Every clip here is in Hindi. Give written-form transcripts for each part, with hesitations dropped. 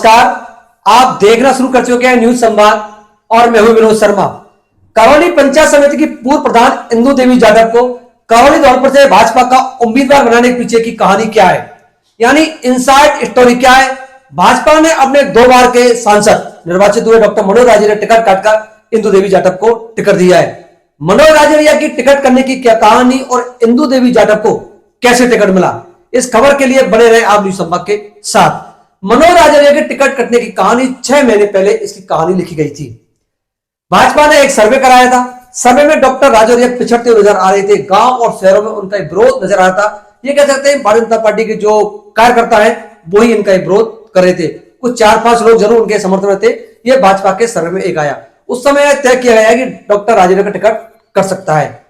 नमस्कार, आप देखना शुरू कर चुके हैं न्यूज संवाद और मैं हूं विनोद शर्मा। करौली पंचायत समिति की पूर्व प्रधान इंदु देवी जाटव को करौली दौलपुर से भाजपा का उम्मीदवार बनाने के पीछे की कहानी क्या है, यानी इनसाइड स्टोरी क्या है। भाजपा ने अपने 2 बार के सांसद निर्वाचित हुए डॉक्टर मनोज राजौरिया टिकट काटकर इंदु देवी जाटव को टिकट दिया है। मनोज राजौरिया की टिकट करने की क्या कहानी और इंदु देवी जाटव को कैसे टिकट मिला, इस खबर के लिए बने रहे आप न्यूज संवाद के साथ। मनोज राजौरिया के टिकट कटने की कहानी 6 महीने पहले इसकी कहानी लिखी गई थी। भाजपा ने एक सर्वे कराया था। सर्वे में डॉक्टर राजौरिया पिछड़ते हुए नजर आ रहे थे। गांव और शहरों में उनका विरोध नजर आ रहा था। ये कह सकते हैं भारतीय जनता पार्टी के जो कार्यकर्ता है वो ही इनका विरोध कर रहे थे। कुछ 4-5 लोग जरूर उनके समर्थन में थे। ये भाजपा के सर्वे में एक आया। उस समय तय किया गया कि डॉक्टर राजौरिया का टिकट कर सकता है,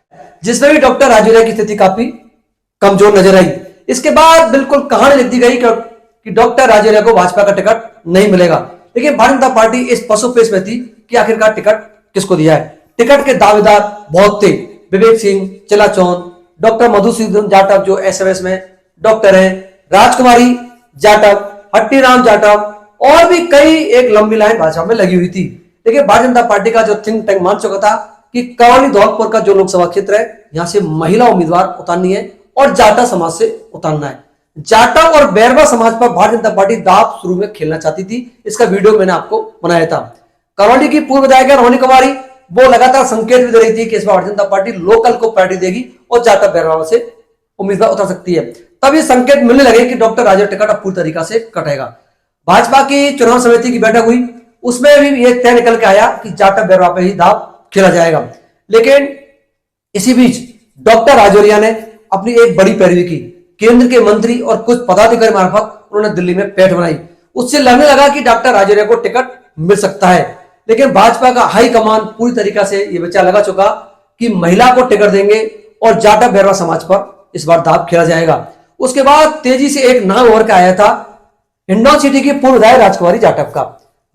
जिसमें भी डॉक्टर राजौरिया की स्थिति काफी कमजोर नजर आई। इसके बाद बिल्कुल कहानी लिख दी गई कि डॉक्टर राजौरिया को भाजपा का टिकट नहीं मिलेगा। लेकिन भारतीय जनता पार्टी इस पसोपेश में थी कि आखिरकार टिकट किसको दिया है। टिकट के दावेदार बहुत थे। विवेक सिंह चिलाचौन, डॉक्टर मधुसूदन जाटव जो एसएमएस में डॉक्टर हैं, राजकुमारी जाटव, हट्टीराम जाटव और भी कई एक लंबी लाइन भाजपा में लगी हुई थी। लेकिन भारतीय जनता पार्टी का जो थिंक टैंक मान चुका था कि करौली दौलपुर का जो लोकसभा क्षेत्र है यहां से महिला उम्मीदवार उतारनी है और जाटा समाज से उतारना है। जाटा और बैरवा समाज पर भारतीय जनता पार्टी दाव शुरू में खेलना चाहती थी। इसका वीडियो मैंने आपको बनाया था। करौली की पूर्व विधायक रोहिणी कुमारी वो लगातार संकेत भी दे रही थी कि इस बार भारतीय जनता पार्टी लोकल को प्रायोरिटी देगी और जाटा बैरवा से उम्मीदवार उतार सकती है। तब ये संकेत मिलने लगे कि डॉक्टर राजौरिया टिकट अब पूरी तरीका से कटेगा। भाजपा की चुनाव समिति की बैठक हुई, उसमें भी ये तय निकल के आया कि जाटा बैरवा पे ही दाव खेला जाएगा। लेकिन इसी बीच डॉक्टर राजौरिया ने अपनी एक बड़ी पैरवी की। केंद्र के मंत्री और कुछ पदाधिकारी मार्फत उन्होंने दिल्ली में पैठ बनाई। उससे लगने लगा कि डॉक्टर राजौरिया को टिकट मिल सकता है। लेकिन भाजपा का हाई कमान पूरी तरीका से यह विचार लगा चुका कि महिला को टिकट देंगे और जाटा बैरवा समाज पर इस बार दाव खेला जाएगा। उसके बाद तेजी से एक नाम उभर के आया था हिंडौन सिटी की पूर्व विधायक राजकुमारी जाटव का।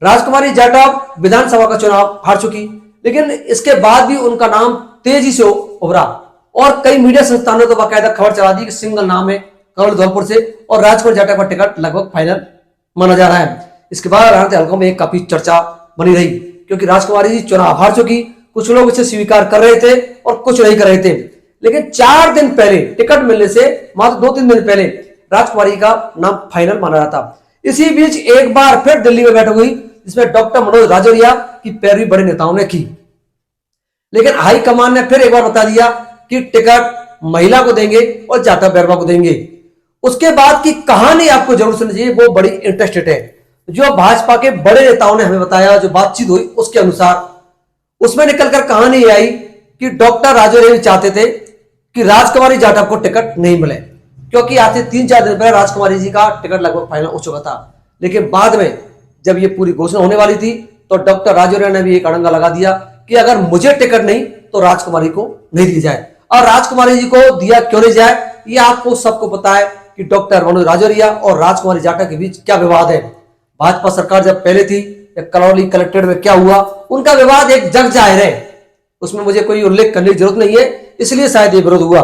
राजकुमारी जाटव विधानसभा का चुनाव हार चुकी, लेकिन इसके बाद भी उनका नाम तेजी से उभरा और कई मीडिया संस्थानों को बाकायदा खबर चला दी कि सिंगल नाम है करौली दौलपुर से और राजकुमारी जाटव का टिकट लगभग फाइनल माना जा रहा है। इसके बाद राजनीतिक हलकों में एक काफी चर्चा बनी रही, क्योंकि राजकुमारी जी चुनाव हार चुकी। कुछ लोग इसे स्वीकार कर रहे थे और कुछ नहीं कर रहे थे। लेकिन 4 दिन पहले टिकट मिलने से मात्र 2-3 दिन पहले राजकुमारी का नाम फाइनल माना रहा था। इसी बीच एक बार फिर दिल्ली में बैठक हुई, जिसमें डॉक्टर मनोज राजौरिया की पैरवी बड़े नेताओं ने की। लेकिन हाईकमान ने फिर एक बार बता दिया कि टिकट महिला को देंगे और जाटा बैरवा को देंगे। उसके बाद की कहानी आपको जरूर सुननी चाहिए, वो बड़ी इंटरेस्टेड है। जो भाजपा के बड़े नेताओं ने हमें बताया, जो बातचीत हुई उसके अनुसार उसमें निकलकर कहानी आई कि डॉक्टर राजौरिया चाहते थे कि राजकुमारी जाटव को टिकट नहीं मिले, क्योंकि आज से 3-4 दिन पहले राजकुमारी जी का टिकट लगभग फाइनल हो चुका था। लेकिन बाद में जब ये पूरी घोषणा होने वाली थी तो डॉक्टर राजौरिया ने भी एक अड़ंगा लगा दिया कि अगर मुझे टिकट नहीं तो राजकुमारी को नहीं दी जाए। और राजकुमारी जी को दिया क्यों नहीं जाए, ये आपको सबको पता है कि डॉक्टर मनोज राजौरिया और राजकुमारी जाटव के बीच क्या विवाद है। भाजपा सरकार जब पहले थी, करौली कलेक्ट्रेट में क्या हुआ, उनका विवाद एक जग जाहिर है, उसमें मुझे कोई उल्लेख करने की जरूरत नहीं है, इसलिए शायद ये विरोध हुआ।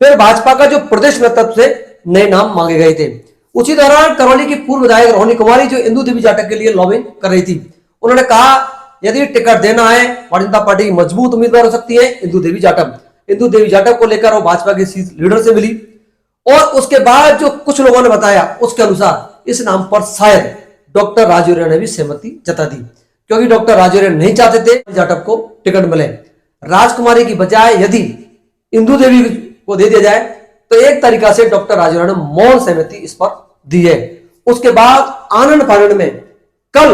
फिर भाजपा का जो प्रदेश नेतृत्व से नए नाम मांगे गए थे। उसी दौरान करौली की पूर्व विधायक रोहिणी कुमारी जो इंदु देवी जाटव के लिए लॉबिंग कर रही थी, उन्होंने कहा यदि टिकट देना है भारतीय जनता पार्टी की मजबूत उम्मीदवार हो सकती है इंदु देवी जाटव। इंदु देवी जाटव को लेकर वो भाजपा के लीडर से मिली और उसके बाद जो कुछ लोगों ने बताया उसके अनुसार इस नाम पर शायद डॉक्टर राजौरिया ने भी सहमति जता दी, क्योंकि डॉक्टर राजौरिया नहीं चाहते थे जाटव को टिकट मिले। राजकुमारी की बजाय यदि इंदु देवी को दे दिया जाए तो एक तरीका से डॉक्टर राजौरिया ने मौन सहमति इस पर दी है। उसके बाद आनंद फानंद में कल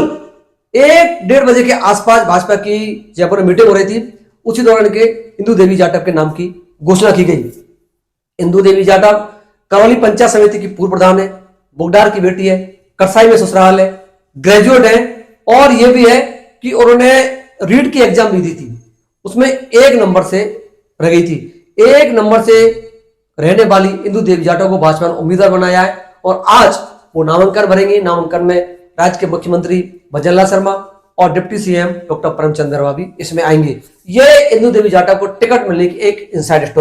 1-1:30 बजे के आसपास भाजपा की जयपुर में मीटिंग हो रही थी। उसी दौरान के इंदु देवी जाटव के नाम की घोषणा की गई। इंदु देवी जाटव करौली पंचायत समिति की पूर्व प्रधान है, बुगडार की बेटी है, करसाई में ससुराल है, ग्रेजुएट है और यह भी है कि उन्होंने रीट की एग्जाम दी थी, उसमें 1 नंबर से रह गई थी। 1 नंबर से रहने वाली इंदु देवी जाटव को भाजपा ने उम्मीदवार बनाया है और आज वो नामांकन भरेंगे। नामांकन में राज्य के मुख्यमंत्री भजनलाल शर्मा और deputy CM doctor Premchand Agarwal भी इसमें आएंगे। ये इंदु देवी जाटव को टिकट मिलने की एक इनसाइड स्टोरी।